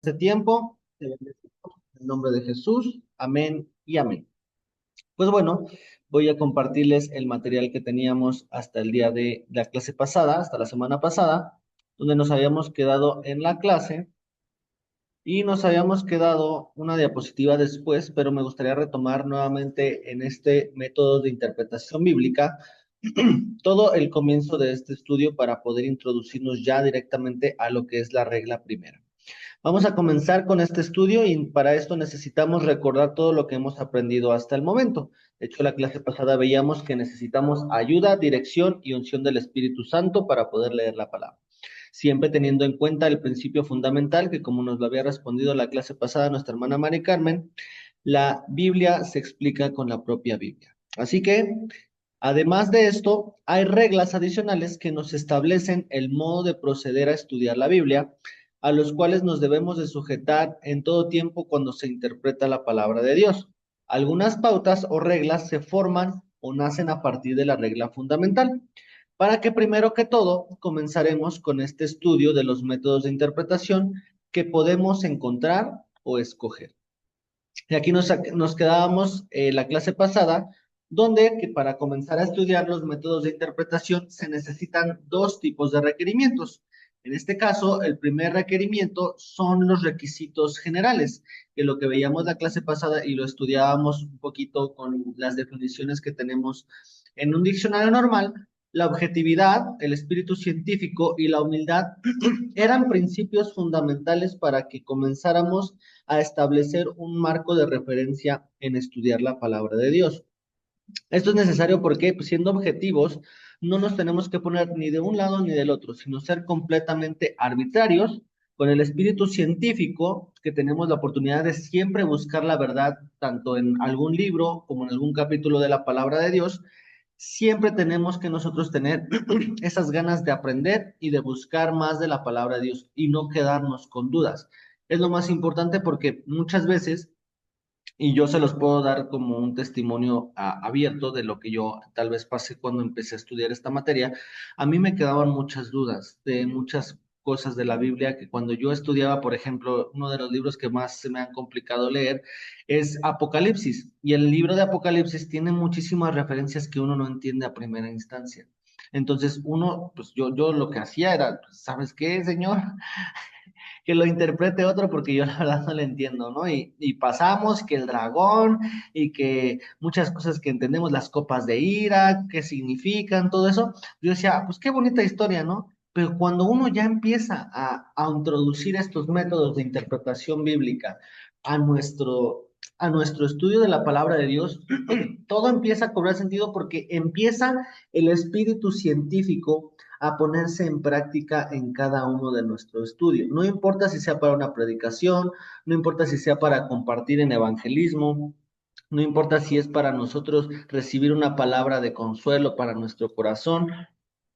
Este tiempo, te bendecimos en el nombre de Jesús, amén y amén. Pues bueno, voy a compartirles el material que teníamos hasta el día de la clase pasada, hasta la semana pasada, donde nos habíamos quedado en la clase y nos habíamos quedado una diapositiva después, pero me gustaría retomar nuevamente en este método de interpretación bíblica todo el comienzo de este estudio para poder introducirnos ya directamente a lo que es la regla primera. Vamos a comenzar con este estudio y para esto necesitamos recordar todo lo que hemos aprendido hasta el momento. De hecho, la clase pasada veíamos que necesitamos ayuda, dirección y unción del Espíritu Santo para poder leer la palabra. Siempre teniendo en cuenta el principio fundamental que, como nos lo había respondido la clase pasada nuestra hermana Mari Carmen, la Biblia se explica con la propia Biblia. Así que, además de esto, hay reglas adicionales que nos establecen el modo de proceder a estudiar la Biblia, a los cuales nos debemos de sujetar en todo tiempo cuando se interpreta la palabra de Dios. Algunas pautas o reglas se forman o nacen a partir de la regla fundamental. Para que primero que todo comenzaremos con este estudio de los métodos de interpretación que podemos encontrar o escoger. Y aquí nos quedábamos la clase pasada, donde que para comenzar a estudiar los métodos de interpretación se necesitan dos tipos de requerimientos. En este caso, el primer requerimiento son los requisitos generales, que lo que veíamos la clase pasada y lo estudiábamos un poquito con las definiciones que tenemos en un diccionario normal, la objetividad, el espíritu científico y la humildad eran principios fundamentales para que comenzáramos a establecer un marco de referencia en estudiar la palabra de Dios. Esto es necesario porque, pues, siendo objetivos, no nos tenemos que poner ni de un lado ni del otro, sino ser completamente arbitrarios con el espíritu científico, que tenemos la oportunidad de siempre buscar la verdad, tanto en algún libro como en algún capítulo de la palabra de Dios. Siempre tenemos que nosotros tener esas ganas de aprender y de buscar más de la palabra de Dios y no quedarnos con dudas. Es lo más importante porque muchas veces, y yo se los puedo dar como un testimonio abierto de lo que yo tal vez pasé cuando empecé a estudiar esta materia. A mí me quedaban muchas dudas de muchas cosas de la Biblia que cuando yo estudiaba, por ejemplo, uno de los libros que más se me han complicado leer es Apocalipsis. Y el libro de Apocalipsis tiene muchísimas referencias que uno no entiende a primera instancia. Entonces, uno, pues yo lo que hacía era, pues, ¿sabes qué, señor? Que lo interprete otro porque yo la verdad no le entiendo, ¿no? Y pasamos que el dragón y que muchas cosas que entendemos, las copas de ira, qué significan, todo eso. Yo decía, "Ah, pues qué bonita historia, ¿no? Pero cuando uno ya empieza a introducir estos métodos de interpretación bíblica a a nuestro estudio de la palabra de Dios, todo empieza a cobrar sentido porque empieza el espíritu científico a ponerse en práctica en cada uno de nuestros estudios. No importa si sea para una predicación, no importa si sea para compartir en evangelismo, no importa si es para nosotros recibir una palabra de consuelo para nuestro corazón,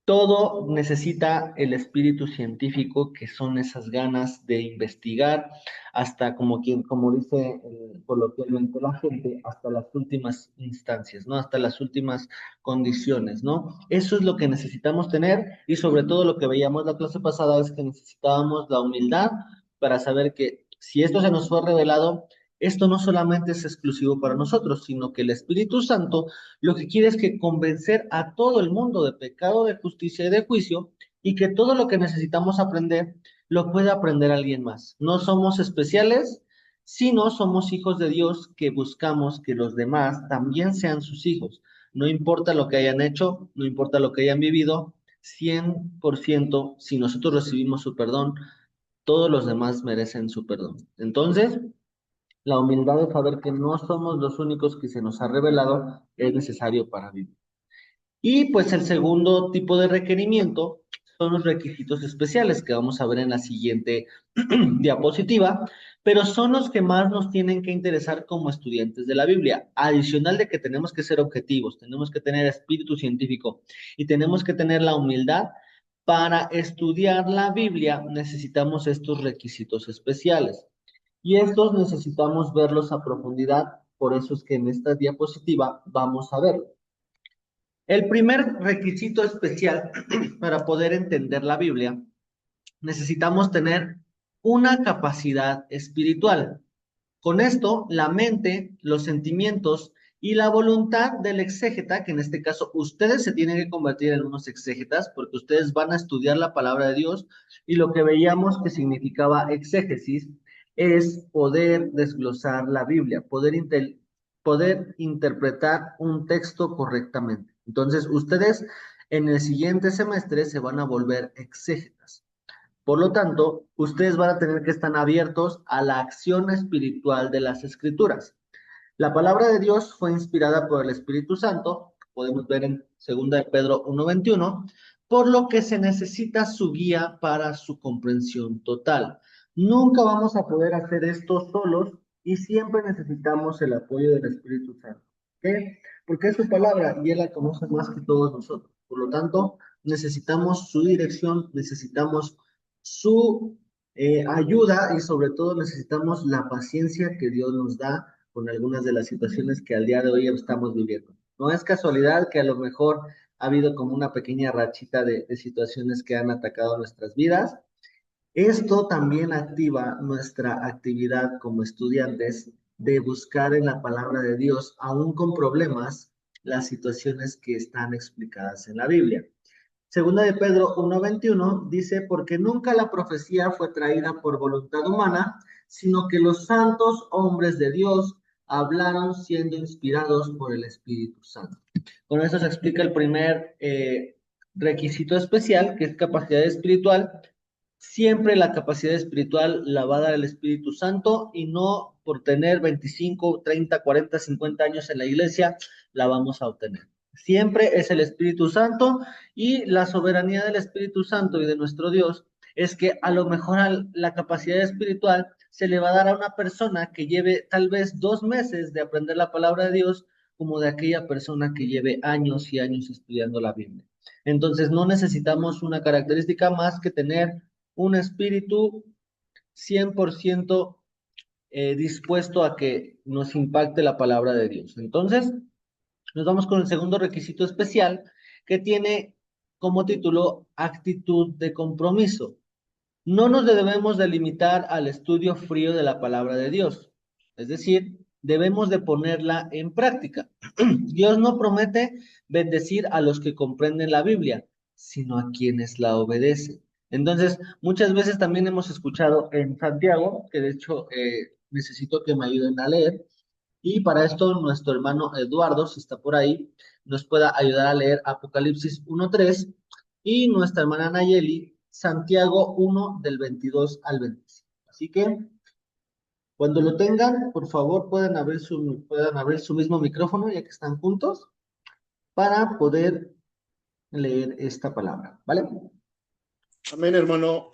todo necesita el espíritu científico, que son esas ganas de investigar hasta como dice coloquialmente la gente, hasta las últimas instancias, ¿no? Hasta las últimas condiciones, ¿no? Eso es lo que necesitamos tener y sobre todo lo que veíamos la clase pasada es que necesitábamos la humildad para saber que si esto se nos fue revelado, esto no solamente es exclusivo para nosotros, sino que el Espíritu Santo lo que quiere es que convencer a todo el mundo de pecado, de justicia y de juicio, y que todo lo que necesitamos aprender lo puede aprender alguien más. No somos especiales, sino somos hijos de Dios que buscamos que los demás también sean sus hijos. No importa lo que hayan hecho, no importa lo que hayan vivido, 100% si nosotros recibimos su perdón, todos los demás merecen su perdón. Entonces, la humildad de saber que no somos los únicos que se nos ha revelado es necesario para vivir. Y pues el segundo tipo de requerimiento son los requisitos especiales que vamos a ver en la siguiente diapositiva, pero son los que más nos tienen que interesar como estudiantes de la Biblia. Adicional de que tenemos que ser objetivos, tenemos que tener espíritu científico y tenemos que tener la humildad. Para estudiar la Biblia necesitamos estos requisitos especiales y estos necesitamos verlos a profundidad, por eso es que en esta diapositiva vamos a verlo. El primer requisito especial para poder entender la Biblia, necesitamos tener una capacidad espiritual. Con esto, la mente, los sentimientos y la voluntad del exégeta, que en este caso ustedes se tienen que convertir en unos exégetas, porque ustedes van a estudiar la palabra de Dios, y lo que veíamos que significaba exégesis es poder desglosar la Biblia, poder interpretar un texto correctamente. Entonces, ustedes en el siguiente semestre se van a volver exégetas. Por lo tanto, ustedes van a tener que estar abiertos a la acción espiritual de las escrituras. La palabra de Dios fue inspirada por el Espíritu Santo, podemos ver en 2 de Pedro 1:21, por lo que se necesita su guía para su comprensión total. Nunca vamos a poder hacer esto solos y siempre necesitamos el apoyo del Espíritu Santo. ¿Ok? Porque es su palabra y Él la conoce más que todos nosotros. Por lo tanto, necesitamos su dirección, necesitamos su ayuda y sobre todo necesitamos la paciencia que Dios nos da con algunas de las situaciones que al día de hoy estamos viviendo. No es casualidad que a lo mejor ha habido como una pequeña rachita de situaciones que han atacado nuestras vidas. Esto también activa nuestra actividad como estudiantes de buscar en la palabra de Dios, aún con problemas, las situaciones que están explicadas en la Biblia. Segunda de Pedro 1:21 dice, porque nunca la profecía fue traída por voluntad humana, sino que los santos hombres de Dios hablaron siendo inspirados por el Espíritu Santo. Con eso se explica el primer requisito especial, que es capacidad espiritual. Siempre la capacidad espiritual la va a dar el Espíritu Santo y no por tener 25, 30, 40, 50 años en la iglesia, la vamos a obtener. Siempre es el Espíritu Santo y la soberanía del Espíritu Santo y de nuestro Dios es que a lo mejor la capacidad espiritual se le va a dar a una persona que lleve tal vez 2 meses de aprender la palabra de Dios, como de aquella persona que lleve años y años estudiando la Biblia. Entonces no necesitamos una característica más que tener un espíritu 100% dispuesto a que nos impacte la palabra de Dios. Entonces, nos vamos con el segundo requisito especial que tiene como título actitud de compromiso. No nos debemos de limitar al estudio frío de la palabra de Dios, es decir, debemos de ponerla en práctica. Dios no promete bendecir a los que comprenden la Biblia, sino a quienes la obedecen. Entonces, muchas veces también hemos escuchado en Santiago, que de hecho necesito que me ayuden a leer, y para esto nuestro hermano Eduardo, si está por ahí, nos pueda ayudar a leer Apocalipsis 1:3 y nuestra hermana Nayeli, Santiago 1 del 22 al 25. Así que cuando lo tengan, por favor puedan abrir su mismo micrófono ya que están juntos para poder leer esta palabra, ¿vale? Amén, hermano.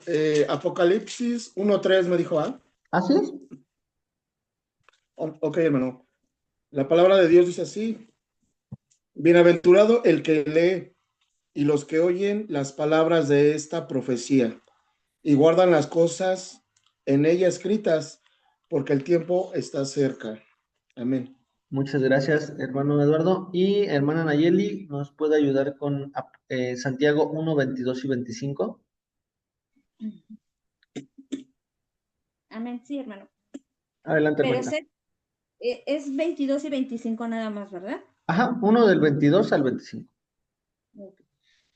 Apocalipsis 1:3 me dijo, ¿ah? Así es. Ok, hermano. La palabra de Dios dice así: bienaventurado el que lee y los que oyen las palabras de esta profecía y guardan las cosas en ella escritas, porque el tiempo está cerca. Amén. Muchas gracias, hermano Eduardo. Y hermana Nayeli, ¿nos puede ayudar con Santiago 1, 22 y 25? Amén, sí, hermano. Adelante, Pero hermanita. es 22 y 25 nada más, ¿verdad? Ajá, 1 del 22 al 25. Ok.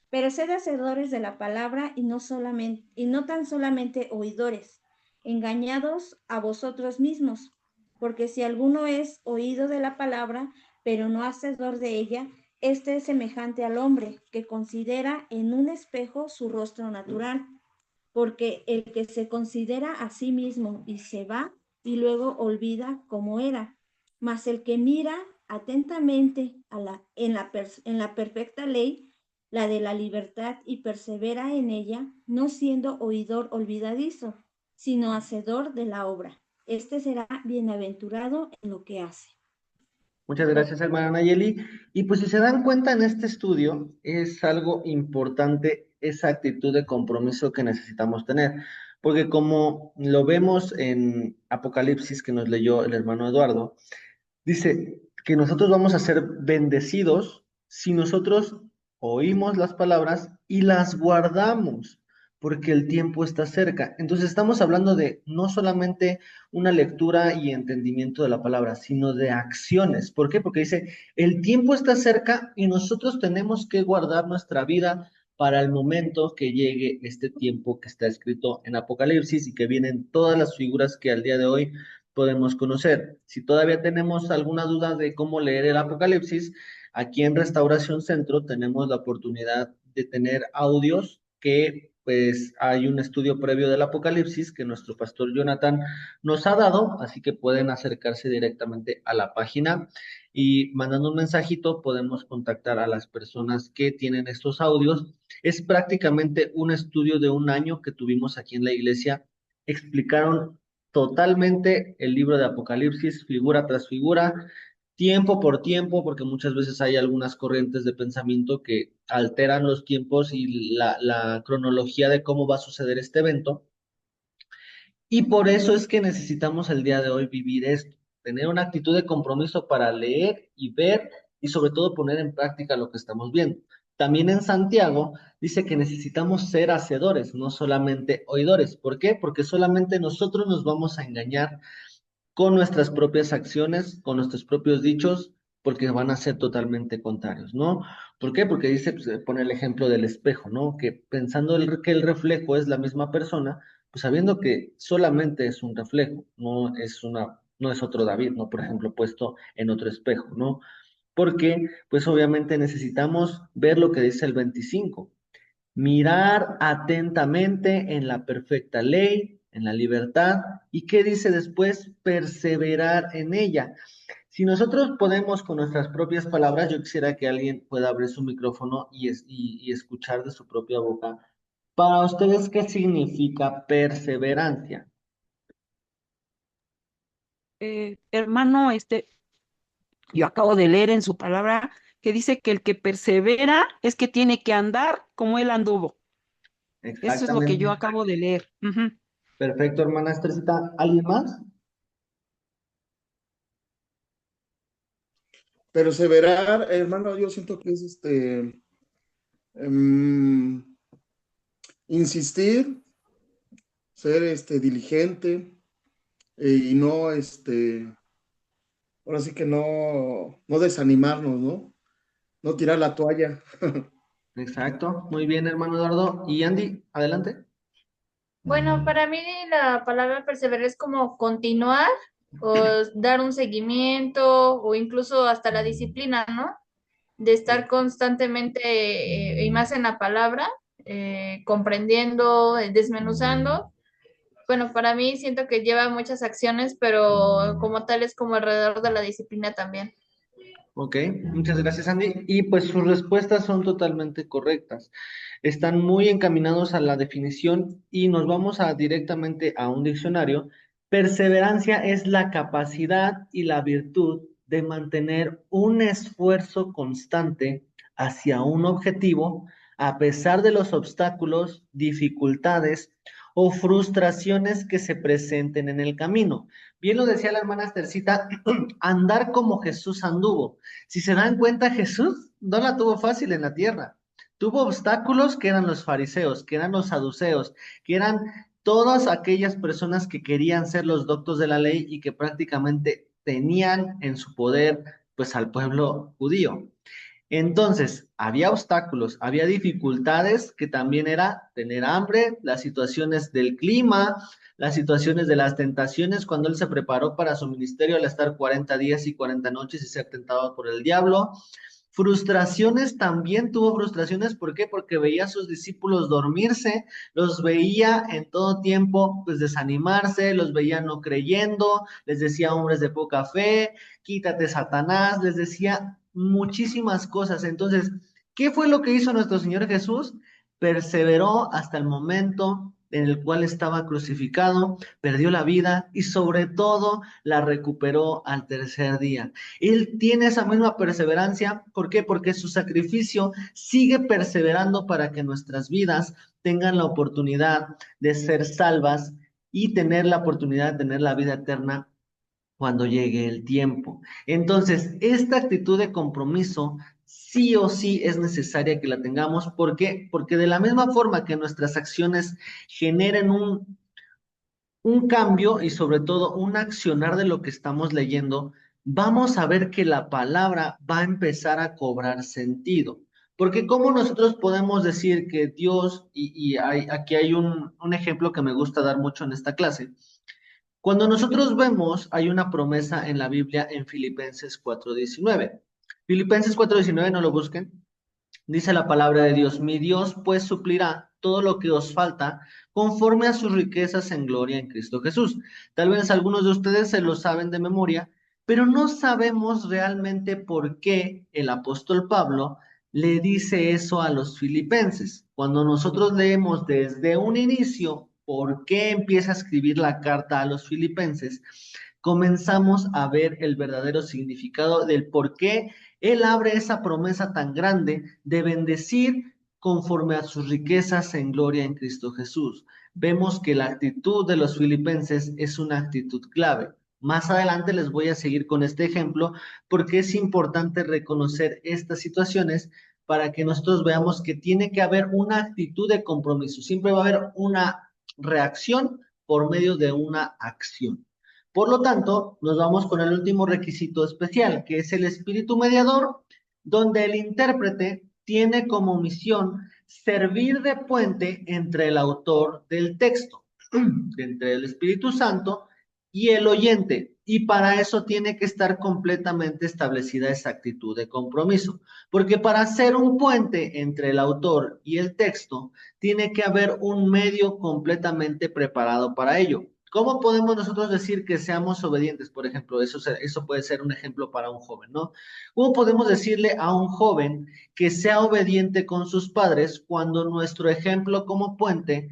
Pero sed hacedores de la palabra y no solamente, y no tan solamente oidores, engañados a vosotros mismos, porque si alguno es oído de la palabra, pero no hacedor de ella, este es semejante al hombre que considera en un espejo su rostro natural, porque el que se considera a sí mismo y se va y luego olvida cómo era, mas el que mira atentamente en la perfecta ley, la de la libertad, y persevera en ella, no siendo oidor olvidadizo, sino hacedor de la obra. Este será bienaventurado en lo que hace. Muchas gracias, hermana Nayeli. Y pues si se dan cuenta en este estudio, es algo importante esa actitud de compromiso que necesitamos tener, porque como lo vemos en Apocalipsis que nos leyó el hermano Eduardo, dice que nosotros vamos a ser bendecidos si nosotros oímos las palabras y las guardamos. porque el tiempo está cerca. Entonces estamos hablando de no solamente una lectura y entendimiento de la palabra, sino de acciones. ¿Por qué? Porque dice, el tiempo está cerca y nosotros tenemos que guardar nuestra vida para el momento que llegue este tiempo que está escrito en Apocalipsis y que vienen todas las figuras que al día de hoy podemos conocer. Si todavía tenemos alguna duda de cómo leer el Apocalipsis, aquí en Restauración Centro tenemos la oportunidad de tener audios que pues hay un estudio previo del Apocalipsis que nuestro pastor Jonathan nos ha dado, así que pueden acercarse directamente a la página y mandando un mensajito podemos contactar a las personas que tienen estos audios. Es prácticamente un estudio de un año que tuvimos aquí en la iglesia. Explicaron totalmente el libro de Apocalipsis, figura tras figura, tiempo por tiempo, porque muchas veces hay algunas corrientes de pensamiento que alteran los tiempos y la cronología de cómo va a suceder este evento. Y por eso es que necesitamos el día de hoy vivir esto, tener una actitud de compromiso para leer y ver y sobre todo poner en práctica lo que estamos viendo. También en Santiago dice que necesitamos ser hacedores, no solamente oidores. ¿Por qué? Porque solamente nosotros nos vamos a engañar con nuestras propias acciones, con nuestros propios dichos, porque van a ser totalmente contrarios, ¿no? ¿Por qué? Porque dice, pues, pone el ejemplo del espejo, ¿no? Que pensando que el reflejo es la misma persona, pues sabiendo que solamente es un reflejo, no es otro David, ¿no? Por ejemplo, puesto en otro espejo, ¿no? Porque, pues obviamente necesitamos ver lo que dice el 25. Mirar atentamente en la perfecta ley, en la libertad, y qué dice después, perseverar en ella. Si nosotros podemos con nuestras propias palabras, yo quisiera que alguien pueda abrir su micrófono y escuchar de su propia boca. Para ustedes, ¿qué significa perseverancia? Hermano, yo acabo de leer en su palabra que dice que el que persevera es que tiene que andar como él anduvo. Eso es lo que Exactamente. yo acabo de leer. Ujú. Perfecto, hermana Esthercita. ¿Alguien más? Perseverar, hermano, yo siento que es em, insistir, ser diligente y no ahora sí que no desanimarnos, ¿no? No tirar la toalla. Exacto. Muy bien, hermano Eduardo. Y Andy, adelante. Bueno, para mí la palabra perseverar es como continuar o dar un seguimiento o incluso hasta la disciplina, ¿no? De estar constantemente y más en la palabra, comprendiendo, desmenuzando. Bueno, para mí siento que lleva muchas acciones, pero como tal es como alrededor de la disciplina también. Ok, muchas gracias, Andy. Y pues sus respuestas son totalmente correctas. Están muy encaminados a la definición y nos vamos directamente a un diccionario. Perseverancia es la capacidad y la virtud de mantener un esfuerzo constante hacia un objetivo a pesar de los obstáculos, dificultades o frustraciones que se presenten en el camino. Bien lo decía la hermana Estercita, andar como Jesús anduvo. Si se dan cuenta, Jesús no la tuvo fácil en la tierra. Tuvo obstáculos que eran los fariseos, que eran los saduceos, que eran todas aquellas personas que querían ser los doctos de la ley y que prácticamente tenían en su poder pues al pueblo judío. Entonces, había obstáculos, había dificultades que también era tener hambre, las situaciones del clima, las situaciones de las tentaciones cuando él se preparó para su ministerio al estar 40 días y 40 noches y ser tentado por el diablo. Frustraciones, también tuvo frustraciones, ¿por qué? Porque veía a sus discípulos dormirse, los veía en todo tiempo pues desanimarse, los veía no creyendo, les decía hombres de poca fe, quítate Satanás, les decía muchísimas cosas. Entonces, ¿qué fue lo que hizo nuestro Señor Jesús? Perseveró hasta el momento en el cual estaba crucificado, perdió la vida y sobre todo la recuperó al tercer día. Él tiene esa misma perseverancia. ¿Por qué? Porque su sacrificio sigue perseverando para que nuestras vidas tengan la oportunidad de ser salvas y tener la oportunidad de tener la vida eterna cuando llegue el tiempo. Entonces, esta actitud de compromiso sí o sí es necesaria que la tengamos. ¿Por qué? Porque de la misma forma que nuestras acciones generen un cambio y sobre todo un accionar de lo que estamos leyendo, vamos a ver que la palabra va a empezar a cobrar sentido. Porque ¿cómo nosotros podemos decir que Dios, aquí hay un ejemplo que me gusta dar mucho en esta clase? Cuando nosotros vemos, hay una promesa en la Biblia en Filipenses 4:19. Filipenses 4:19, no lo busquen. Dice la palabra de Dios, mi Dios pues suplirá todo lo que os falta conforme a sus riquezas en gloria en Cristo Jesús. Tal vez algunos de ustedes se lo saben de memoria, pero no sabemos realmente por qué el apóstol Pablo le dice eso a los filipenses. Cuando nosotros leemos desde un inicio por qué empieza a escribir la carta a los filipenses, comenzamos a ver el verdadero significado del por qué él abre esa promesa tan grande de bendecir conforme a sus riquezas en gloria en Cristo Jesús. Vemos que la actitud de los filipenses es una actitud clave. Más adelante les voy a seguir con este ejemplo porque es importante reconocer estas situaciones para que nosotros veamos que tiene que haber una actitud de compromiso. Siempre va a haber una reacción por medio de una acción. Por lo tanto, nos vamos con el último requisito especial, que es el espíritu mediador, donde el intérprete tiene como misión servir de puente entre el autor del texto, entre el Espíritu Santo y el oyente. Y para eso tiene que estar completamente establecida esa actitud de compromiso. Porque para ser un puente entre el autor y el texto, tiene que haber un medio completamente preparado para ello. ¿Cómo podemos nosotros decir que seamos obedientes? Por ejemplo, eso puede ser un ejemplo para un joven, ¿no? ¿Cómo podemos decirle a un joven que sea obediente con sus padres cuando nuestro ejemplo como puente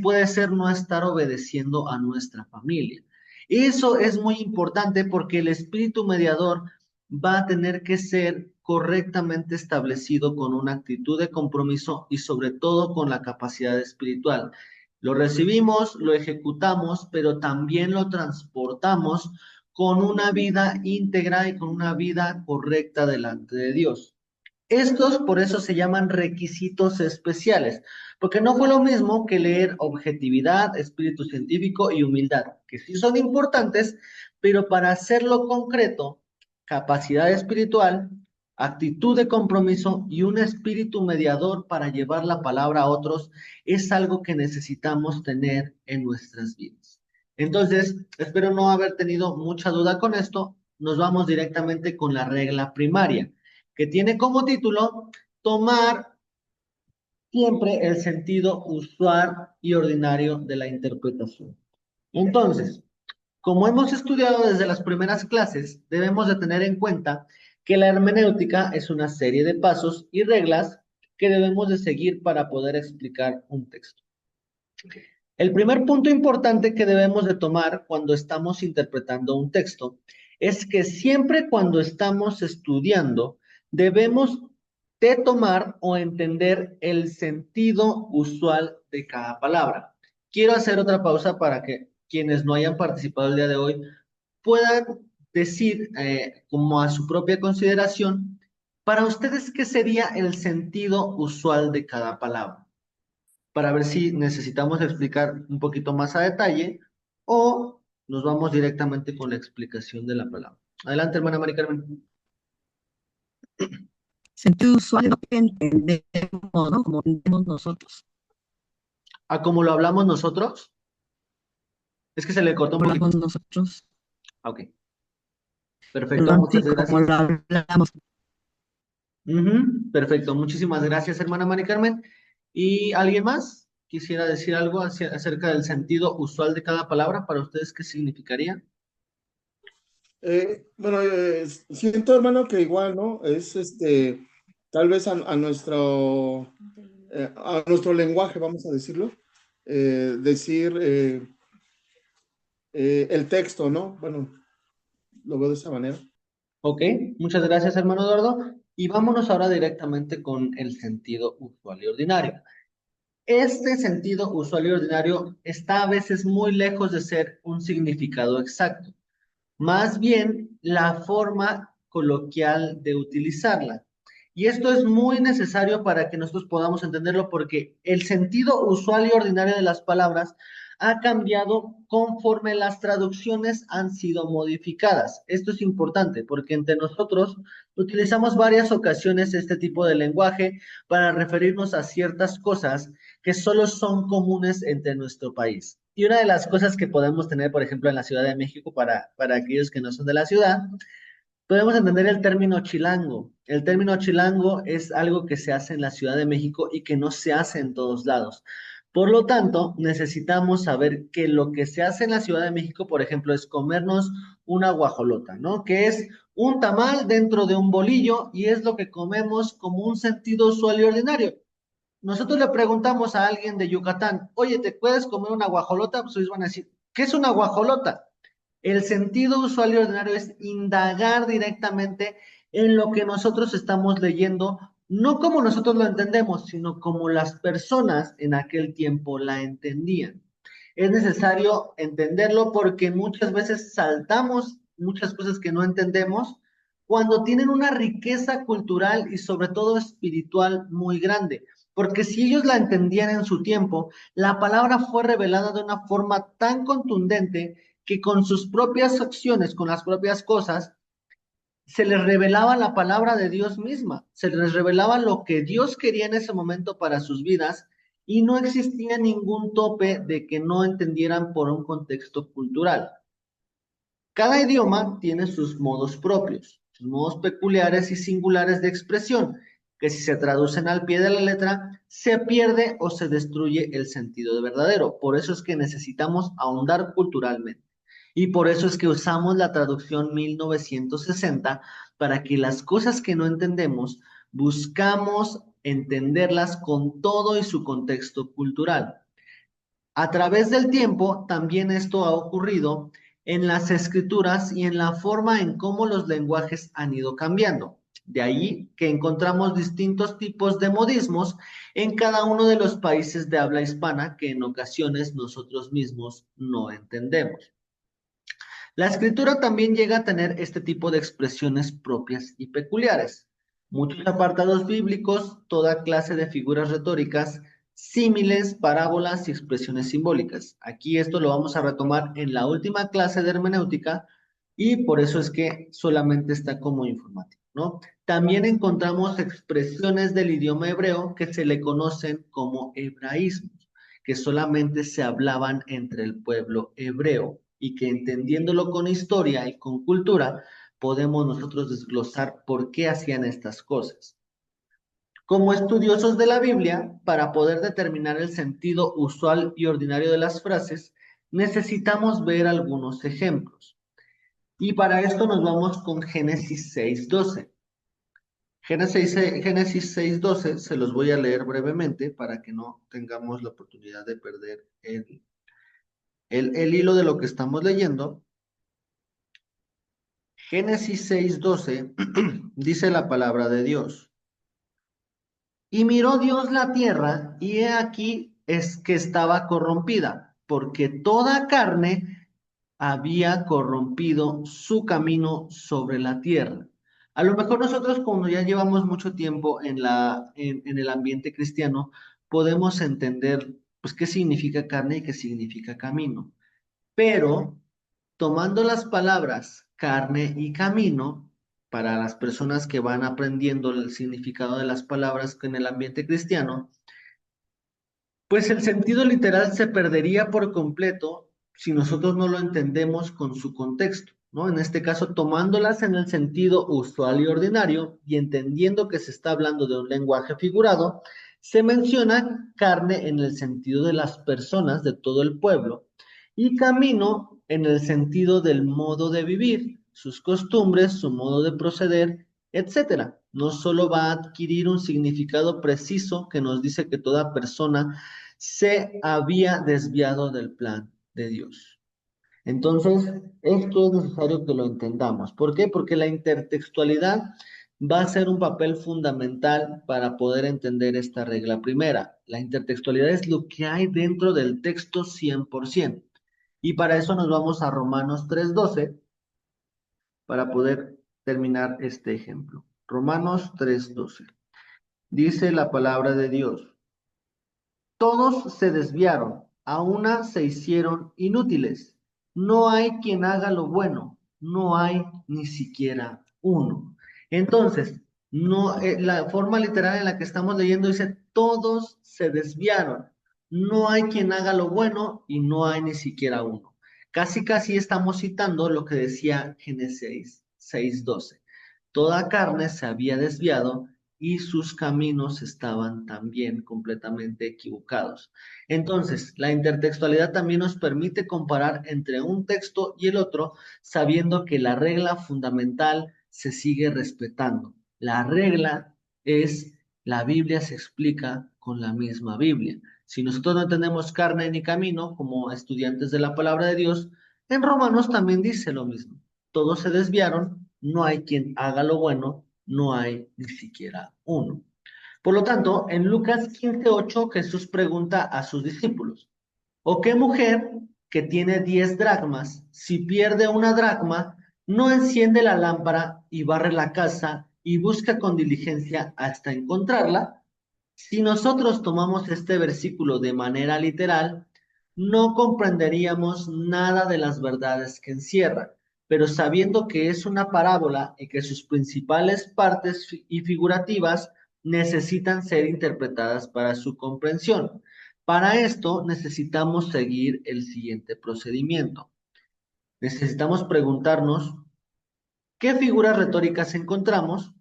puede ser no estar obedeciendo a nuestra familia? Eso es muy importante porque el espíritu mediador va a tener que ser correctamente establecido con una actitud de compromiso y sobre todo con la capacidad espiritual. Lo recibimos, lo ejecutamos, pero también lo transportamos con una vida íntegra y con una vida correcta delante de Dios. Estos por eso se llaman requisitos especiales, porque no fue lo mismo que leer objetividad, espíritu científico y humildad, que sí son importantes, pero para hacerlo concreto, capacidad espiritual, actitud de compromiso y un espíritu mediador para llevar la palabra a otros es algo que necesitamos tener en nuestras vidas. Entonces, espero no haber tenido mucha duda con esto. Nos vamos directamente con la regla primaria que tiene como título tomar siempre el sentido usual y ordinario de la interpretación. Entonces, como hemos estudiado desde las primeras clases, debemos de tener en cuenta que la hermenéutica es una serie de pasos y reglas que debemos de seguir para poder explicar un texto. El primer punto importante que debemos de tomar cuando estamos interpretando un texto es que siempre cuando estamos estudiando debemos de tomar o entender el sentido usual de cada palabra. Quiero hacer otra pausa para que quienes no hayan participado el día de hoy puedan decir como a su propia consideración, para ustedes, ¿qué sería el sentido usual de cada palabra? Para ver si necesitamos explicar un poquito más a detalle o nos vamos directamente con la explicación de la palabra. Adelante, hermana Mari Carmen. Sentido usual es lo que entendemos, ¿no? Como entendemos nosotros. ¿A cómo lo hablamos nosotros? Es que se le cortó un poquito. Hablamos nosotros. Ok. Perfecto, muchas Como gracias. lo hablamos. Perfecto, muchísimas gracias, hermana Mari Carmen. ¿Y alguien más quisiera decir algo acerca del sentido usual de cada palabra? ¿Para ustedes qué significaría? Bueno, siento, hermano, que igual, ¿no? Es tal vez a nuestro lenguaje, vamos a decirlo, decir el texto, ¿no? Bueno, lo veo de esa manera. Ok, muchas gracias, hermano Eduardo. Y vámonos ahora directamente con el sentido usual y ordinario. Este sentido usual y ordinario está a veces muy lejos de ser un significado exacto, más bien la forma coloquial de utilizarla. Y esto es muy necesario para que nosotros podamos entenderlo porque el sentido usual y ordinario de las palabras ha cambiado conforme las traducciones han sido modificadas. Esto es importante porque entre nosotros utilizamos varias ocasiones este tipo de lenguaje para referirnos a ciertas cosas que solo son comunes entre nuestro país. Y una de las cosas que podemos tener, por ejemplo, en la Ciudad de México, para aquellos que no son de la ciudad, podemos entender el término chilango. El término chilango es algo que se hace en la Ciudad de México y que no se hace en todos lados. Por lo tanto, necesitamos saber que lo que se hace en la Ciudad de México, por ejemplo, es comernos una guajolota, ¿no? Que es un tamal dentro de un bolillo y es lo que comemos como un sentido usual y ordinario. Nosotros le preguntamos a alguien de Yucatán, oye, ¿te puedes comer una guajolota? Pues ellos van a decir, ¿qué es una guajolota? El sentido usual y ordinario es indagar directamente en lo que nosotros estamos leyendo, no como nosotros lo entendemos, sino como las personas en aquel tiempo la entendían. Es necesario entenderlo porque muchas veces saltamos muchas cosas que no entendemos cuando tienen una riqueza cultural y sobre todo espiritual muy grande. Porque si ellos la entendían en su tiempo, la palabra fue revelada de una forma tan contundente que con sus propias acciones, con las propias cosas, se les revelaba la palabra de Dios misma, se les revelaba lo que Dios quería en ese momento para sus vidas y no existía ningún tope de que no entendieran por un contexto cultural. Cada idioma tiene sus modos propios, sus modos peculiares y singulares de expresión, que si se traducen al pie de la letra, se pierde o se destruye el sentido de verdadero. Por eso es que necesitamos ahondar culturalmente. Y por eso es que usamos la traducción 1960 para que las cosas que no entendemos, buscamos entenderlas con todo y su contexto cultural. A través del tiempo, también esto ha ocurrido en las escrituras y en la forma en cómo los lenguajes han ido cambiando. De ahí que encontramos distintos tipos de modismos en cada uno de los países de habla hispana que en ocasiones nosotros mismos no entendemos. La escritura también llega a tener este tipo de expresiones propias y peculiares. Muchos apartados bíblicos, toda clase de figuras retóricas, símiles, parábolas y expresiones simbólicas. Aquí esto lo vamos a retomar en la última clase de hermenéutica y por eso es que solamente está como informático, ¿no? También encontramos expresiones del idioma hebreo que se le conocen como hebraísmos, que solamente se hablaban entre el pueblo hebreo y que entendiéndolo con historia y con cultura, podemos nosotros desglosar por qué hacían estas cosas. Como estudiosos de la Biblia, para poder determinar el sentido usual y ordinario de las frases, necesitamos ver algunos ejemplos. Y para esto nos vamos con Génesis 6:12. Génesis 6:12 se los voy a leer brevemente para que no tengamos la oportunidad de perder el hilo de lo que estamos leyendo. Génesis 6:12 dice la palabra de Dios. Y miró Dios la tierra, y he aquí es que estaba corrompida, porque toda carne había corrompido su camino sobre la tierra. A lo mejor nosotros, cuando ya llevamos mucho tiempo en el ambiente cristiano, podemos entender pues qué significa carne y qué significa camino. Pero tomando las palabras carne y camino, para las personas que van aprendiendo el significado de las palabras en el ambiente cristiano, pues el sentido literal se perdería por completo si nosotros no lo entendemos con su contexto, ¿no? En este caso, tomándolas en el sentido usual y ordinario y entendiendo que se está hablando de un lenguaje figurado, se menciona carne en el sentido de las personas, de todo el pueblo, y camino en el sentido del modo de vivir, sus costumbres, su modo de proceder, etcétera. No solo va a adquirir un significado preciso que nos dice que toda persona se había desviado del plan de Dios. Entonces, esto es necesario que lo entendamos. ¿Por qué? Porque la intertextualidad va a ser un papel fundamental para poder entender esta regla primera. La intertextualidad es lo que hay dentro del texto 100%. Y para eso nos vamos a Romanos 3:12 para poder terminar este ejemplo. Romanos 3:12. Dice la palabra de Dios: todos se desviaron, a una se hicieron inútiles. No hay quien haga lo bueno, no hay ni siquiera uno. Entonces, no, la forma literal en la que estamos leyendo dice, todos se desviaron. No hay quien haga lo bueno y no hay ni siquiera uno. Casi, casi estamos citando lo que decía Génesis 6:12. Toda carne se había desviado y sus caminos estaban también completamente equivocados. Entonces, la intertextualidad también nos permite comparar entre un texto y el otro, sabiendo que la regla fundamental se sigue respetando. La regla es: la Biblia se explica con la misma Biblia. Si nosotros no tenemos carne ni camino, como estudiantes de la palabra de Dios, en Romanos también dice lo mismo. Todos se desviaron, no hay quien haga lo bueno, no hay ni siquiera uno. Por lo tanto, en Lucas 15:8, Jesús pregunta a sus discípulos: ¿o qué mujer que tiene 10 dracmas, si pierde una dracma, no enciende la lámpara y barre la casa y busca con diligencia hasta encontrarla? Si nosotros tomamos este versículo de manera literal, no comprenderíamos nada de las verdades que encierra, pero sabiendo que es una parábola y que sus principales partes y figurativas necesitan ser interpretadas para su comprensión. Para esto necesitamos seguir el siguiente procedimiento. Necesitamos preguntarnos qué figuras retóricas encontramos,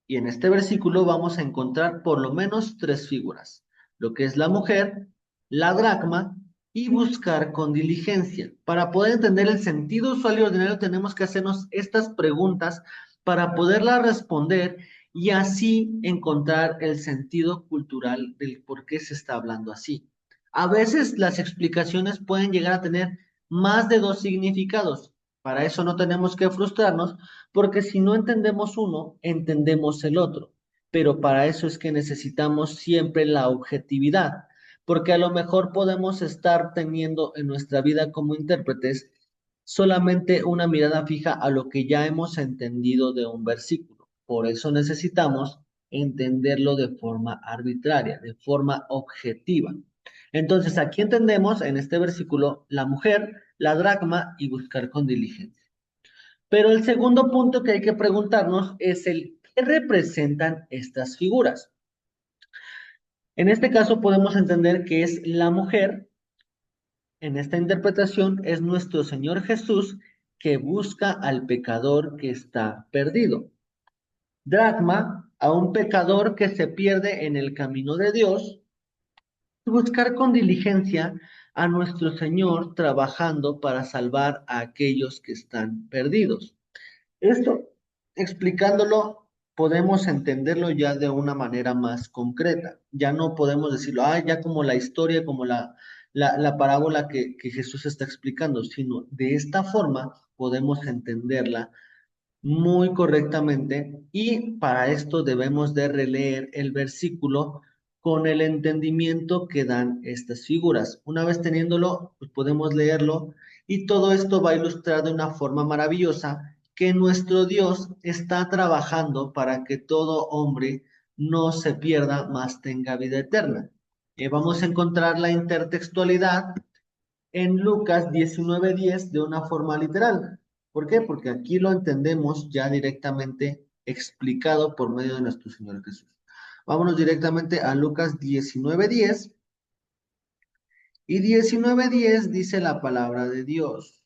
y en este versículo vamos a encontrar por lo menos 3 figuras: lo que es la mujer, la dracma y buscar con diligencia. Para poder entender el sentido usual y ordinario tenemos que hacernos estas preguntas para poderlas responder y así encontrar el sentido cultural del por qué se está hablando así. A veces las explicaciones pueden llegar a tener más de 2 significados. Para eso no tenemos que frustrarnos, porque si no entendemos uno, entendemos el otro. Pero para eso es que necesitamos siempre la objetividad, porque a lo mejor podemos estar teniendo en nuestra vida como intérpretes solamente una mirada fija a lo que ya hemos entendido de un versículo. Por eso necesitamos entenderlo de forma arbitraria, de forma objetiva. Entonces, aquí entendemos en este versículo la mujer, la dracma y buscar con diligencia. Pero el segundo punto que hay que preguntarnos es el ¿qué representan estas figuras? En este caso podemos entender que es la mujer. En esta interpretación es nuestro Señor Jesús, que busca al pecador que está perdido. Dracma, a un pecador que se pierde en el camino de Dios. Y buscar con diligencia a nuestro Señor trabajando para salvar a aquellos que están perdidos. Esto, explicándolo, podemos entenderlo ya de una manera más concreta. Ya no podemos decirlo, ya como la historia, como la parábola que Jesús está explicando, sino de esta forma podemos entenderla muy correctamente, y para esto debemos de releer el versículo con el entendimiento que dan estas figuras. Una vez teniéndolo, pues podemos leerlo, y todo esto va a ilustrar de una forma maravillosa que nuestro Dios está trabajando para que todo hombre no se pierda, mas tenga vida eterna. Vamos a encontrar la intertextualidad en Lucas 19:10 de una forma literal. ¿Por qué? Porque aquí lo entendemos ya directamente explicado por medio de nuestro Señor Jesús. Vámonos directamente a Lucas 19:10. Y 19:10 dice la palabra de Dios: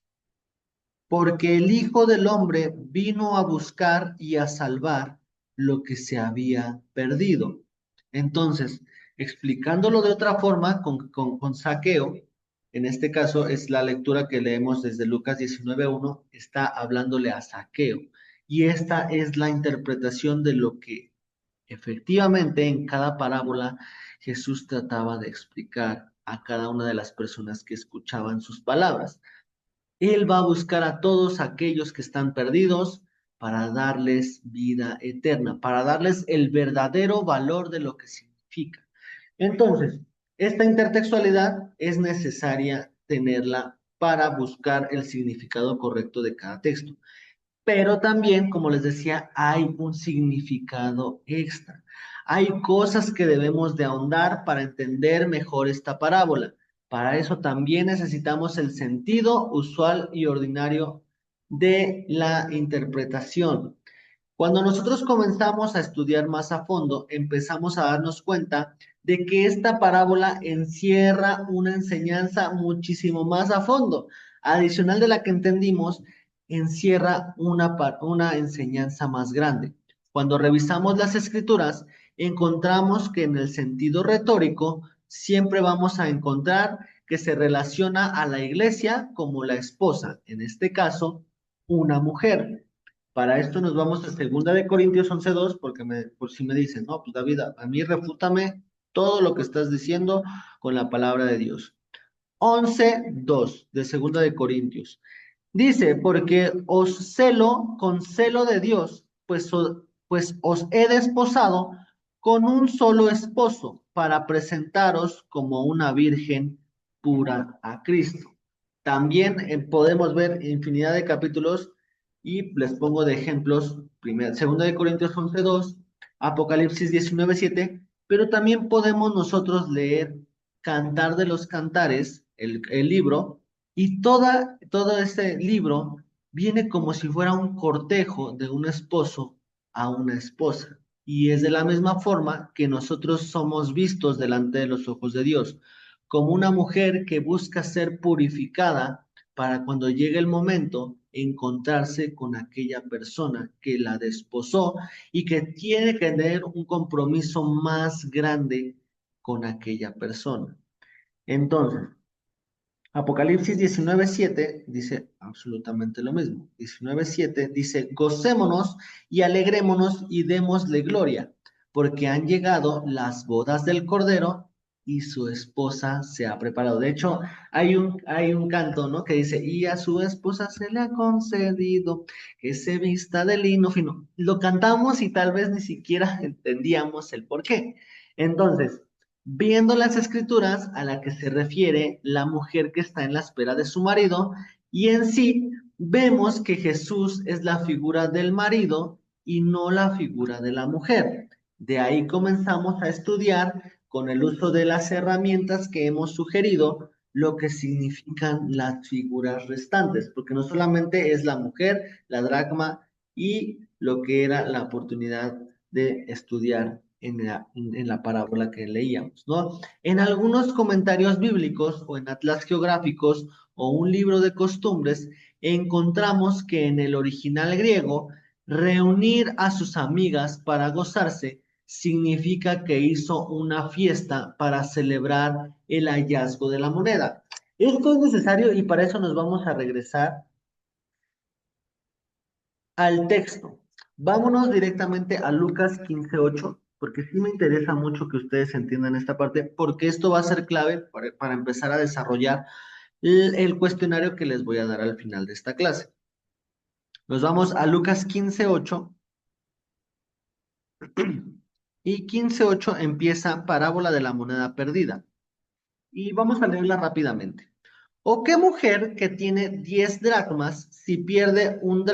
porque el Hijo del Hombre vino a buscar y a salvar lo que se había perdido. Entonces, explicándolo de otra forma, con Zaqueo, en este caso es la lectura que leemos desde Lucas 19:1, está hablándole a Zaqueo. Y esta es la interpretación de lo que efectivamente en cada parábola Jesús trataba de explicar a cada una de las personas que escuchaban sus palabras. Él va a buscar a todos aquellos que están perdidos para darles vida eterna, para darles el verdadero valor de lo que significa. Entonces, esta intertextualidad es necesaria tenerla para buscar el significado correcto de cada texto. pero también, como les decía, hay un significado extra. Hay cosas que debemos de ahondar para entender mejor esta parábola. Para eso también necesitamos el sentido usual y ordinario de la interpretación. Cuando nosotros comenzamos a estudiar más a fondo, empezamos a darnos cuenta de que esta parábola encierra una enseñanza muchísimo más a fondo, adicional de la que entendimos, encierra una enseñanza más grande. Cuando revisamos las escrituras, encontramos que en el sentido retórico siempre vamos a encontrar que se relaciona a la iglesia como la esposa, en este caso, una mujer. Para esto nos vamos a 2 Corintios 11:2, porque por si me dicen, no, pues David, a mí refútame todo lo que estás diciendo con la palabra de Dios. 11:2 de 2 Corintios. Dice, porque os celo con celo de Dios, pues os he desposado con un solo esposo para presentaros como una virgen pura a Cristo. También podemos ver infinidad de capítulos y les pongo de ejemplos, 2 Corintios 11:2, Apocalipsis 19:7, pero también podemos nosotros leer Cantar de los Cantares, el libro, y todo ese libro viene como si fuera un cortejo de un esposo a una esposa. Y es de la misma forma que nosotros somos vistos delante de los ojos de Dios, como una mujer que busca ser purificada para cuando llegue el momento encontrarse con aquella persona que la desposó y que tiene que tener un compromiso más grande con aquella persona. Entonces, Apocalipsis 19:7 dice absolutamente lo mismo. 19:7 dice, gocémonos y alegrémonos y démosle gloria, porque han llegado las bodas del Cordero y su esposa se ha preparado. De hecho, hay un canto, ¿no? Que dice, y a su esposa se le ha concedido que se vista de lino fino. Lo cantamos y tal vez ni siquiera entendíamos el por qué. Entonces, viendo las escrituras a la que se refiere la mujer que está en la espera de su marido, y en sí vemos que Jesús es la figura del marido y no la figura de la mujer. De ahí comenzamos a estudiar con el uso de las herramientas que hemos sugerido lo que significan las figuras restantes, porque no solamente es la mujer, la dracma y lo que era la oportunidad de estudiar en la parábola que leíamos, ¿no? En algunos comentarios bíblicos o en atlas geográficos o un libro de costumbres, encontramos que en el original griego, reunir a sus amigas para gozarse significa que hizo una fiesta para celebrar el hallazgo de la moneda. Esto es necesario y para eso nos vamos a regresar al texto. Vámonos directamente a Lucas 15:8, porque sí me interesa mucho que ustedes entiendan esta parte, porque esto va a ser clave para empezar a desarrollar el cuestionario que les voy a dar al final de esta clase. Nos vamos a Lucas 15:8 y 15:8 empieza parábola de la moneda perdida. Y vamos a leerla rápidamente. ¿O qué mujer que tiene 10 dracmas, si pierde una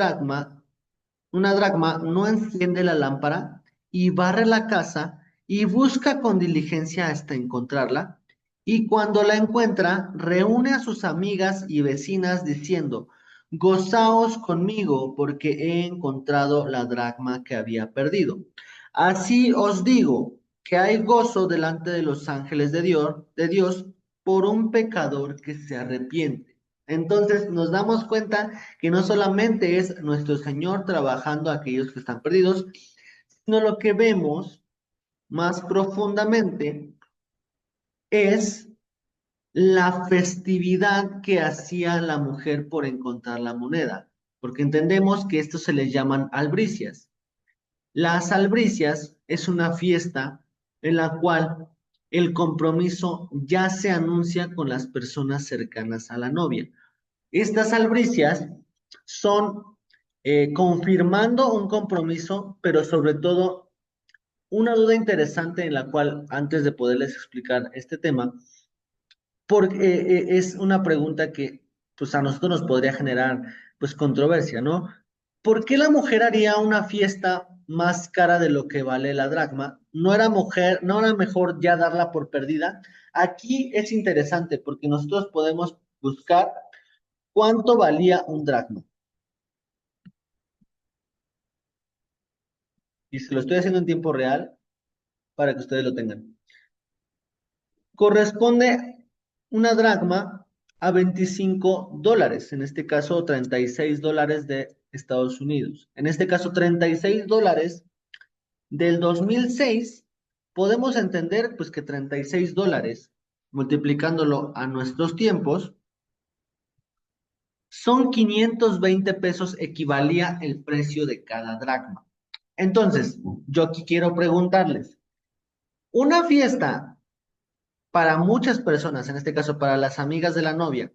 dracma, no enciende la lámpara y barre la casa y busca con diligencia hasta encontrarla? Y cuando la encuentra, reúne a sus amigas y vecinas diciendo, gozaos conmigo porque he encontrado la dracma que había perdido. Así os digo que hay gozo delante de los ángeles de Dios por un pecador que se arrepiente. Entonces nos damos cuenta que no solamente es nuestro Señor trabajando a aquellos que están perdidos, sino lo que vemos más profundamente es la festividad que hacía la mujer por encontrar la moneda, porque entendemos que esto se les llaman albricias. Las albricias es una fiesta en la cual el compromiso ya se anuncia con las personas cercanas a la novia. Estas albricias son confirmando un compromiso, pero sobre todo una duda interesante en la cual, antes de poderles explicar este tema, porque es una pregunta que pues a nosotros nos podría generar pues controversia, ¿no? ¿Por qué la mujer haría una fiesta más cara de lo que vale la dracma? ¿No era mejor ya darla por perdida? Aquí es interesante porque nosotros podemos buscar cuánto valía un dracma. Y se lo estoy haciendo en tiempo real para que ustedes lo tengan. Corresponde una dracma a $25, en este caso $36 de Estados Unidos. En este caso $36 del 2006, podemos entender pues que $36, multiplicándolo a nuestros tiempos, son 520 pesos, equivalía el precio de cada dracma. Entonces, yo aquí quiero preguntarles, una fiesta para muchas personas, en este caso para las amigas de la novia,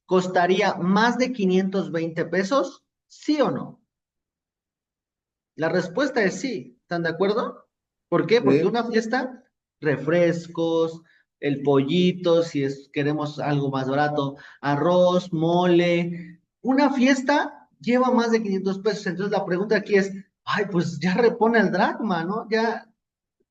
¿costaría más de 520 pesos? ¿Sí o no? La respuesta es sí. ¿Están de acuerdo? ¿Por qué? Porque Sí. una fiesta, refrescos, el pollito, si queremos algo más barato, arroz, mole, una fiesta lleva más de 500 pesos. Entonces la pregunta aquí es, ay, pues ya repone el dracma, ¿no? Ya,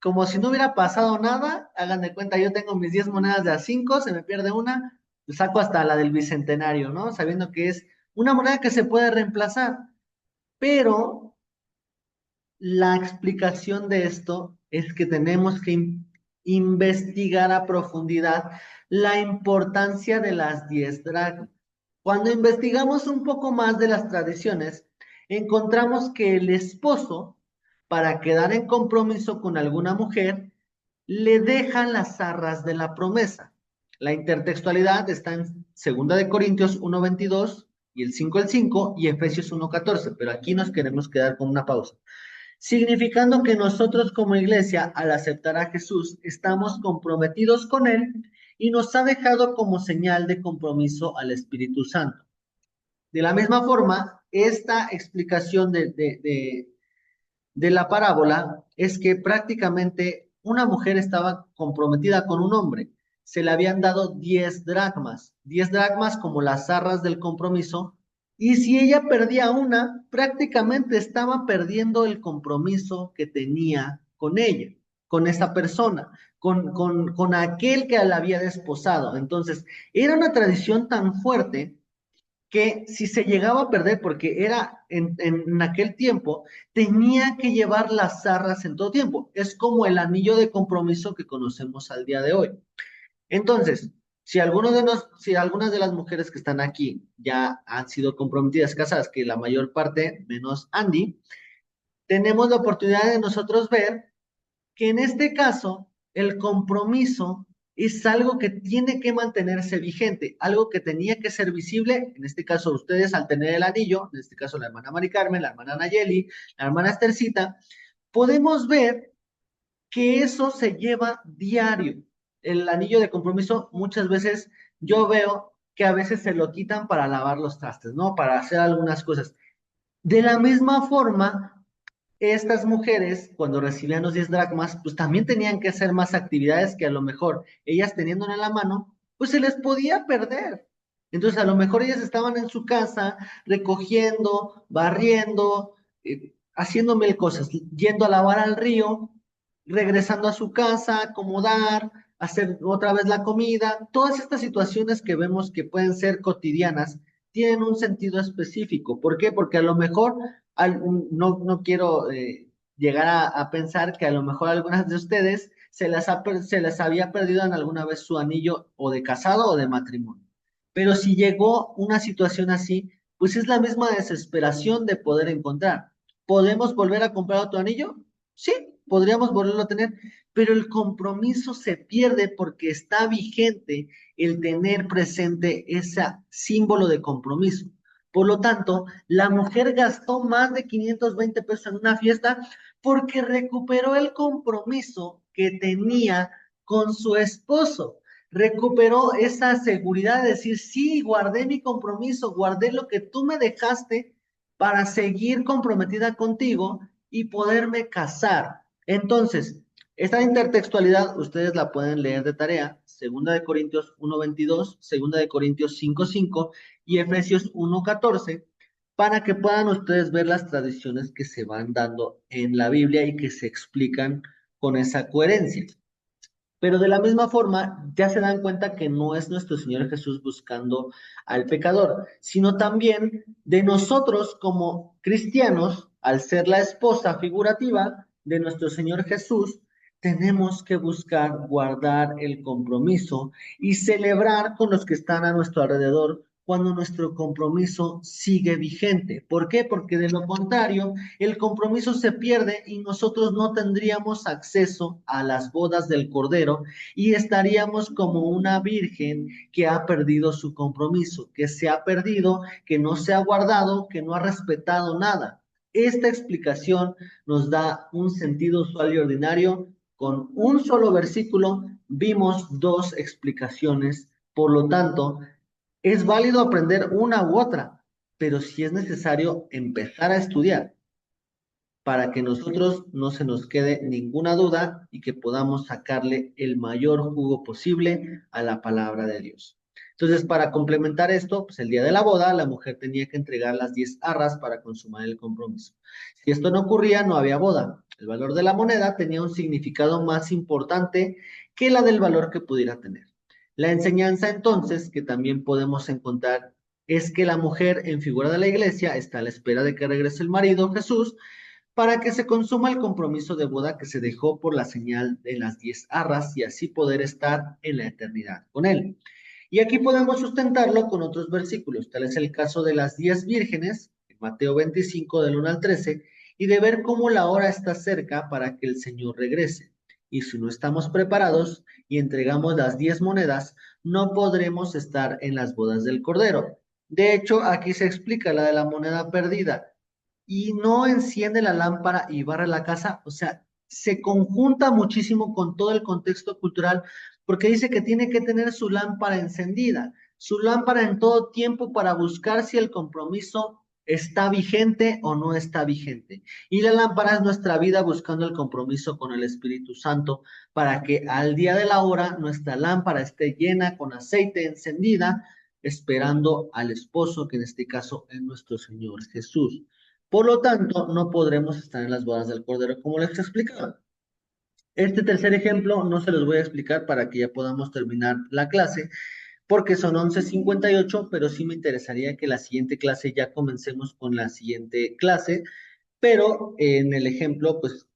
como si no hubiera pasado nada, hagan de cuenta, yo tengo mis 10 monedas de a 5, se me pierde una, pues saco hasta la del bicentenario, ¿no? Sabiendo que es una moneda que se puede reemplazar, pero la explicación de esto es que tenemos que investigar a profundidad la importancia de las 10 dracmas. Cuando investigamos un poco más de las tradiciones, encontramos que el esposo, para quedar en compromiso con alguna mujer, le deja las arras de la promesa. La intertextualidad está en 2 de Corintios 1:22 y el 5:5 y Efesios 1:14, pero aquí nos queremos quedar con una pausa, significando que nosotros como iglesia, al aceptar a Jesús, estamos comprometidos con Él y nos ha dejado como señal de compromiso al Espíritu Santo. De la misma forma, esta explicación de la parábola es que prácticamente una mujer estaba comprometida con un hombre. Se le habían dado 10 dracmas como las arras del compromiso, y si ella perdía una, prácticamente estaba perdiendo el compromiso que tenía con ella, con esa persona, con aquel que la había desposado. Entonces, era una tradición tan fuerte que si se llegaba a perder, porque era en aquel tiempo, tenía que llevar las arras en todo tiempo. Es como el anillo de compromiso que conocemos al día de hoy. Entonces, si algunas de las mujeres que están aquí ya han sido comprometidas, casadas, que la mayor parte, menos Andy, tenemos la oportunidad de nosotros ver que en este caso el compromiso es algo que tiene que mantenerse vigente, algo que tenía que ser visible, en este caso ustedes al tener el anillo, en este caso la hermana Mari Carmen, la hermana Nayeli, la hermana Estercita, podemos ver que eso se lleva diario. El anillo de compromiso muchas veces yo veo que a veces se lo quitan para lavar los trastes, ¿no? Para hacer algunas cosas. De la misma forma, estas mujeres, cuando recibían los 10 dracmas, pues también tenían que hacer más actividades que a lo mejor ellas teniéndolo en la mano, pues se les podía perder. Entonces, a lo mejor ellas estaban en su casa recogiendo, barriendo, haciendo mil cosas, yendo a lavar al río, regresando a su casa, acomodar, hacer otra vez la comida. Todas estas situaciones que vemos que pueden ser cotidianas tienen un sentido específico. ¿Por qué? Porque a lo mejor no quiero llegar a pensar que a lo mejor algunas de ustedes se les había perdido en alguna vez su anillo o de casado o de matrimonio. Pero si llegó una situación así, pues es la misma desesperación de poder encontrar. ¿Podemos volver a comprar otro anillo? Sí, podríamos volverlo a tener, pero el compromiso se pierde porque está vigente el tener presente ese símbolo de compromiso. Por lo tanto, la mujer gastó más de 520 pesos en una fiesta porque recuperó el compromiso que tenía con su esposo. Recuperó esa seguridad de decir, sí, guardé mi compromiso, guardé lo que tú me dejaste para seguir comprometida contigo y poderme casar. Entonces, esta intertextualidad ustedes la pueden leer de tarea, 2 de Corintios 1:22, 2 de Corintios 5:5 y Efesios 1:14, para que puedan ustedes ver las tradiciones que se van dando en la Biblia y que se explican con esa coherencia. Pero de la misma forma, ya se dan cuenta que no es nuestro Señor Jesús buscando al pecador, sino también de nosotros como cristianos, al ser la esposa figurativa de nuestro Señor Jesús, tenemos que buscar guardar el compromiso y celebrar con los que están a nuestro alrededor cuando nuestro compromiso sigue vigente. ¿Por qué? Porque de lo contrario, el compromiso se pierde y nosotros no tendríamos acceso a las bodas del Cordero y estaríamos como una virgen que ha perdido su compromiso, que se ha perdido, que no se ha guardado, que no ha respetado nada. Esta explicación nos da un sentido usual y ordinario. Con un solo versículo vimos dos explicaciones, por lo tanto, es válido aprender una u otra, pero si es necesario empezar a estudiar para que nosotros no se nos quede ninguna duda y que podamos sacarle el mayor jugo posible a la palabra de Dios. Entonces, para complementar esto, pues el día de la boda, la mujer tenía que entregar las 10 arras para consumar el compromiso. Si esto no ocurría, no había boda. El valor de la moneda tenía un significado más importante que la del valor que pudiera tener. La enseñanza, entonces, que también podemos encontrar es que la mujer en figura de la iglesia está a la espera de que regrese el marido, Jesús, para que se consuma el compromiso de boda que se dejó por la señal de las 10 arras y así poder estar en la eternidad con él. Y aquí podemos sustentarlo con otros versículos, tal es el caso de las 10 vírgenes, en Mateo 25 del 1 al 13, y de ver cómo la hora está cerca para que el Señor regrese. Y si no estamos preparados y entregamos las 10 monedas, no podremos estar en las bodas del Cordero. De hecho, aquí se explica la de la moneda perdida y no enciende la lámpara y barre la casa, o sea, se conjunta muchísimo con todo el contexto cultural, porque dice que tiene que tener su lámpara encendida, su lámpara en todo tiempo para buscar si el compromiso está vigente o no está vigente. Y la lámpara es nuestra vida buscando el compromiso con el Espíritu Santo para que al día de la hora nuestra lámpara esté llena con aceite encendida, esperando al esposo, que en este caso es nuestro Señor Jesús. Por lo tanto, no podremos estar en las bodas del Cordero como les explicaba. Este tercer ejemplo no se los voy a explicar para que ya podamos terminar la clase, porque son 11:58, pero sí me interesaría que la siguiente clase ya comencemos con la siguiente clase. Pero en el ejemplo, pues,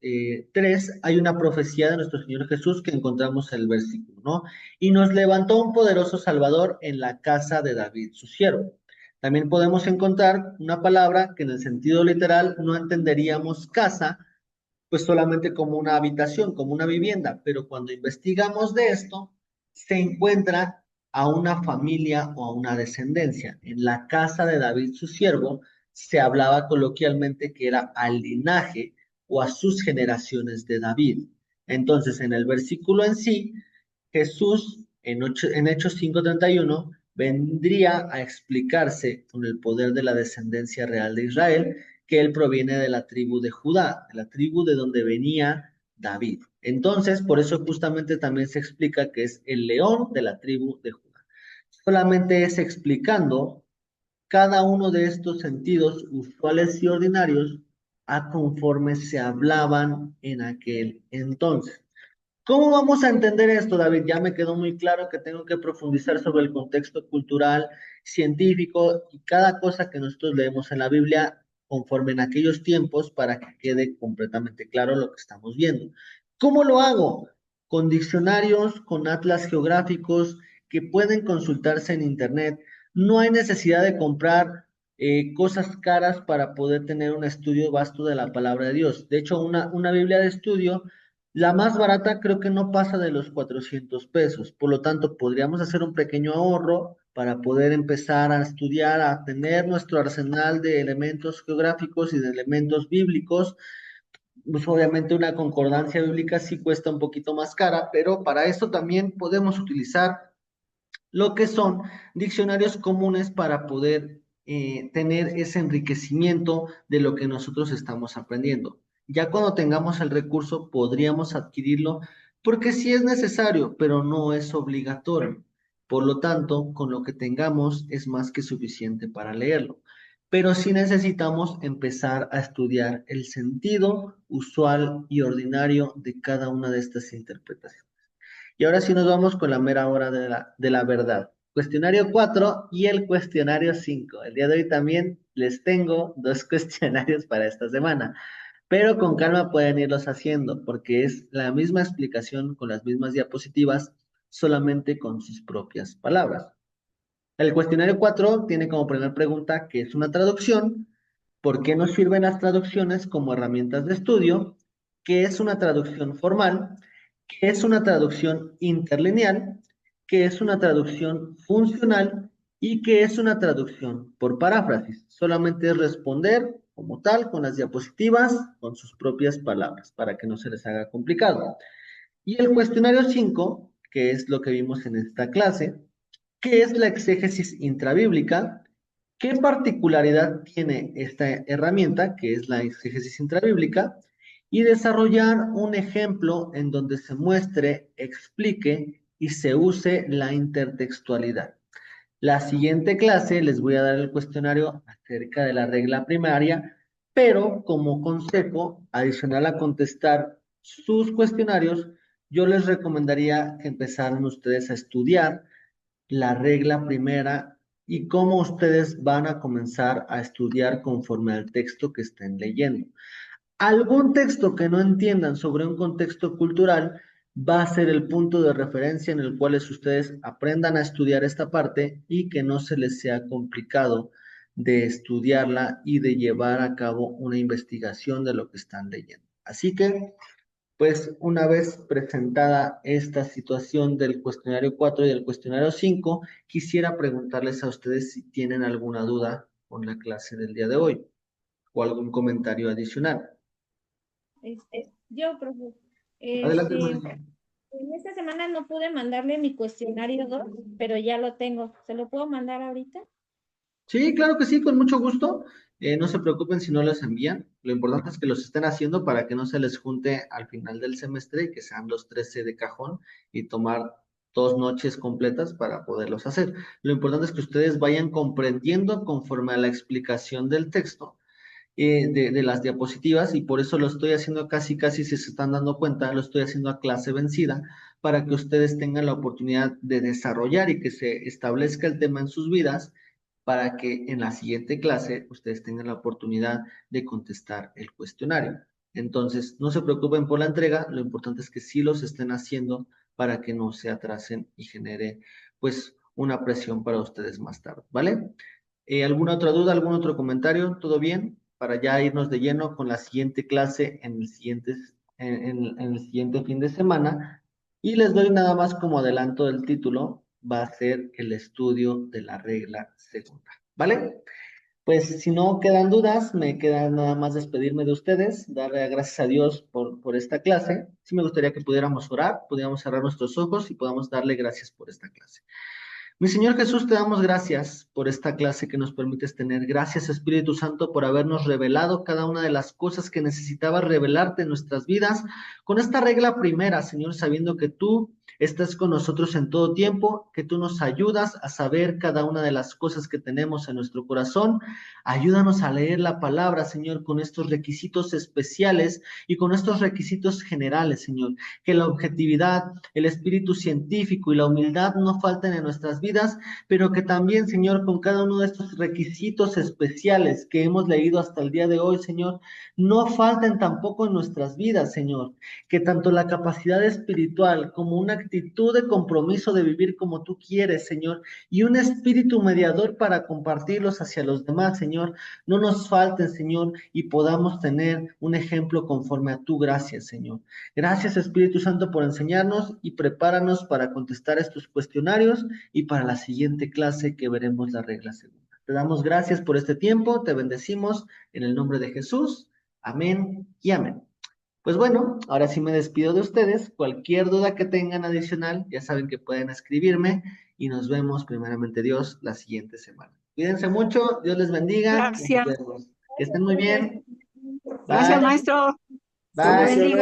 3, hay una profecía de nuestro Señor Jesús que encontramos en el versículo, ¿no? Y nos levantó un poderoso Salvador en la casa de David, su siervo. También podemos encontrar una palabra que en el sentido literal no entenderíamos casa, pues solamente como una habitación, como una vivienda, pero cuando investigamos de esto, se encuentra a una familia o a una descendencia. En la casa de David, su siervo, se hablaba coloquialmente que era al linaje o a sus generaciones de David. Entonces, en el versículo en sí, Jesús, en Hechos 5:31, vendría a explicarse con el poder de la descendencia real de Israel, que él proviene de la tribu de Judá, de la tribu de donde venía David. Entonces, por eso justamente también se explica que es el león de la tribu de Judá. Solamente es explicando cada uno de estos sentidos usuales y ordinarios a conforme se hablaban en aquel entonces. ¿Cómo vamos a entender esto, David? Ya me quedó muy claro que tengo que profundizar sobre el contexto cultural, científico y cada cosa que nosotros leemos en la Biblia conforme en aquellos tiempos para que quede completamente claro lo que estamos viendo. ¿Cómo lo hago? Con diccionarios, con atlas geográficos que pueden consultarse en internet. No hay necesidad de comprar cosas caras para poder tener un estudio vasto de la palabra de Dios. De hecho, una Biblia de estudio, la más barata creo que no pasa de los 400 pesos. Por lo tanto, podríamos hacer un pequeño ahorro para poder empezar a estudiar, a tener nuestro arsenal de elementos geográficos y de elementos bíblicos. Pues obviamente una concordancia bíblica sí cuesta un poquito más cara, pero para eso también podemos utilizar lo que son diccionarios comunes para poder tener ese enriquecimiento de lo que nosotros estamos aprendiendo. Ya cuando tengamos el recurso podríamos adquirirlo porque sí es necesario, pero no es obligatorio. Por lo tanto, con lo que tengamos es más que suficiente para leerlo. pero sí necesitamos empezar a estudiar el sentido usual y ordinario de cada una de estas interpretaciones. Y ahora sí nos vamos con la mera hora de la verdad. Cuestionario 4 y el cuestionario 5. El día de hoy también les tengo 2 cuestionarios para esta semana, pero con calma pueden irlos haciendo porque es la misma explicación con las mismas diapositivas, solamente con sus propias palabras. El cuestionario 4 tiene como primera pregunta qué es una traducción, por qué nos sirven las traducciones como herramientas de estudio, qué es una traducción formal, qué es una traducción interlineal, qué es una traducción funcional y qué es una traducción por paráfrasis. Solamente es responder como tal con las diapositivas, con sus propias palabras, para que no se les haga complicado. Y el cuestionario 5, que es lo que vimos en esta clase, ¿qué es la exégesis intrabíblica? ¿Qué particularidad tiene esta herramienta, que es la exégesis intrabíblica? Y desarrollar un ejemplo en donde se muestre, explique y se use la intertextualidad. La siguiente clase les voy a dar el cuestionario acerca de la regla primaria, pero como consejo adicional a contestar sus cuestionarios, yo les recomendaría que empezaran ustedes a estudiar la regla primera y cómo ustedes van a comenzar a estudiar conforme al texto que estén leyendo. Algún texto que no entiendan sobre un contexto cultural va a ser el punto de referencia en el cual ustedes aprendan a estudiar esta parte y que no se les sea complicado de estudiarla y de llevar a cabo una investigación de lo que están leyendo. Así que pues una vez presentada esta situación del cuestionario 4 y del cuestionario 5, quisiera preguntarles a ustedes si tienen alguna duda con la clase del día de hoy o algún comentario adicional. Yo, profe, Adelante, este, Mónica. en esta semana no pude mandarle mi cuestionario 2, pero ya lo tengo. ¿Se lo puedo mandar ahorita? Sí, claro que sí, con mucho gusto. No se preocupen si no los envían. Lo importante es que los estén haciendo para que no se les junte al final del semestre y que sean los 13 de cajón y tomar 2 noches completas para poderlos hacer. Lo importante es que ustedes vayan comprendiendo conforme a la explicación del texto de las diapositivas y por eso lo estoy haciendo casi, si se están dando cuenta, lo estoy haciendo a clase vencida para que ustedes tengan la oportunidad de desarrollar y que se establezca el tema en sus vidas para que en la siguiente clase ustedes tengan la oportunidad de contestar el cuestionario. Entonces, no se preocupen por la entrega, lo importante es que sí los estén haciendo para que no se atrasen y genere, pues, una presión para ustedes más tarde, ¿vale? ¿Alguna otra duda, algún otro comentario? ¿Todo bien? Para ya irnos de lleno con la siguiente clase en el siguiente fin de semana. Y les doy nada más como adelanto del título, va a ser el estudio de la regla segunda, ¿vale? Pues si no quedan dudas, me queda nada más despedirme de ustedes, darle gracias a Dios por esta clase. Sí me gustaría que pudiéramos orar, pudiéramos cerrar nuestros ojos y podamos darle gracias por esta clase. Mi Señor Jesús, te damos gracias por esta clase que nos permites tener. Gracias, Espíritu Santo, por habernos revelado cada una de las cosas que necesitaba revelarte en nuestras vidas. Con esta regla primera, Señor, sabiendo que tú estás con nosotros en todo tiempo, que tú nos ayudas a saber cada una de las cosas que tenemos en nuestro corazón. Ayúdanos a leer la palabra, Señor, con estos requisitos especiales y con estos requisitos generales, Señor. Que la objetividad, el espíritu científico y la humildad no falten en nuestras vidas, pero que también, Señor, con cada uno de estos requisitos especiales que hemos leído hasta el día de hoy, Señor, no falten tampoco en nuestras vidas, Señor. Que tanto la capacidad espiritual como una actitud de compromiso de vivir como tú quieres, Señor, y un espíritu mediador para compartirlos hacia los demás, Señor, no nos falten, Señor, y podamos tener un ejemplo conforme a tu gracia, Señor. Gracias, Espíritu Santo, por enseñarnos y prepáranos para contestar estos cuestionarios y para la siguiente clase que veremos la regla segunda. Te damos gracias por este tiempo, te bendecimos en el nombre de Jesús. Amén y amén. Pues bueno, ahora sí me despido de ustedes. Cualquier duda que tengan adicional, ya saben que pueden escribirme y nos vemos, primeramente Dios, la siguiente semana. Cuídense mucho, Dios les bendiga. Gracias. Que estén muy bien. Gracias, Bye. maestro. Bye. Bendiga.